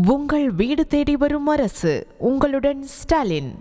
உங்கள் வீடு தேடி வரும் அரசு. உங்களுடன் ஸ்டாலின்.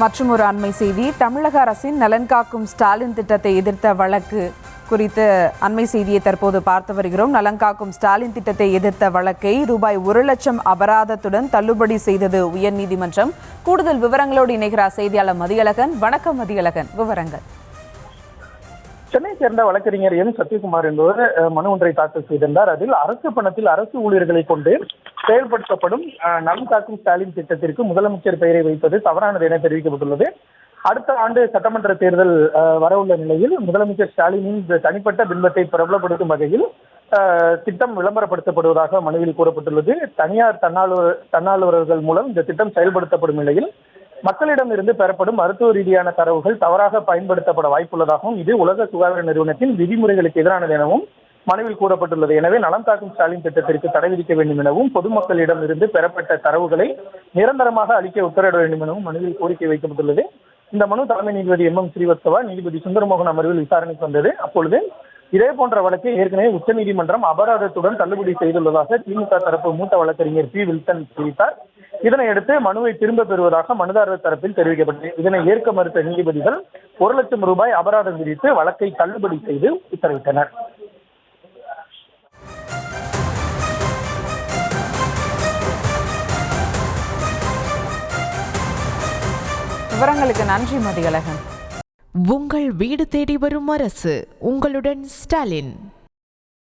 மற்றும் ஒரு அண்மை செய்தி, தமிழக அரசின் நலன் காக்கும் ஸ்டாலின் திட்டத்தை எதிர்த்த வழக்கு குறித்து அண்மை செய்தியை தற்போது பார்த்து வருகிறோம். நலன் காக்கும் ஸ்டாலின் திட்டத்தை எதிர்த்த வழக்கை ரூபாய் 1 லட்சம் அபராதத்துடன் தள்ளுபடி செய்தது உயர்நீதிமன்றம். கூடுதல் விவரங்களோடு இணைகிறார் செய்தியாளர் மதியழகன். வணக்கம் மதியழகன், விவரங்கள். சென்னை சேர்ந்த வழக்கறிஞர் எம் சத்யகுமார் என்பவர் மனு ஒன்றை தாக்கல் செய்திருந்தார். அதில் அரசு பணத்தில் அரசு ஊழியர்களை கொண்டு செயல்படுத்தப்படும் நலன் காக்கும் ஸ்டாலின் திட்டத்திற்கு முதலமைச்சர் பெயரை வைப்பது தவறானது என தெரிவிக்கப்பட்டுள்ளது. அடுத்த ஆண்டு சட்டமன்ற தேர்தல் வரவுள்ள நிலையில் முதலமைச்சர் ஸ்டாலினின் தனிப்பட்ட பிம்பத்தை பிரபலப்படுத்தும் வகையில் திட்டம் விளம்பரப்படுத்தப்படுவதாக மனுவில் கூறப்பட்டுள்ளது. தனியார் தன்னார்வலர்கள் மூலம் இந்த திட்டம் செயல்படுத்தப்படும் நிலையில் மக்களிடம் இருந்து பெறப்படும் மருத்துவ ரீதியான தரவுகள் தவறாக பயன்படுத்தப்பட வாய்ப்புள்ளதாகவும் இது உலக சுகாதார நிறுவனத்தின் விதிமுறைகளுக்கு எதிரானது எனவும் மனுவில் கூறப்பட்டுள்ளது. எனவே நலம் காக்கும் ஸ்டாலின் திட்டத்திற்கு தடை விதிக்க வேண்டும் எனவும் பொதுமக்களிடம் இருந்து பெறப்பட்ட தரவுகளை நிரந்தரமாக அளிக்க உத்தரவிட வேண்டும் எனவும் மனுவில் கோரிக்கை வைக்கப்பட்டுள்ளது. இந்த மனு தலைமை நீதிபதி MM ஸ்ரீவத்சவா, நீதிபதி சுந்தரமோகன் அமர்வில் விசாரணைக்கு வந்தது. அப்பொழுது இதே போன்ற வழக்கை ஏற்கனவே உச்சநீதிமன்றம் அபராதத்துடன் தள்ளுபடி செய்துள்ளதாக திமுக தரப்பு மூத்த வழக்கறிஞர் P. வில்சன் தெரிவித்தார். இதனையடுத்து மனுவை திரும்ப பெறுவதாக மனுதாரர் தரப்பில் தெரிவிக்கப்பட்டது. இதனை ஏற்க மறுத்த நீதிபதிகள் 1 லட்சம் ரூபாய் அபராதம் விதித்து வழக்கை தள்ளுபடி செய்து உத்தரவிட்டனர். விவரங்களுக்கு நன்றி மதியழகன். உங்கள் வீடு தேடி வரும் அரசு. உங்களுடன் ஸ்டாலின்.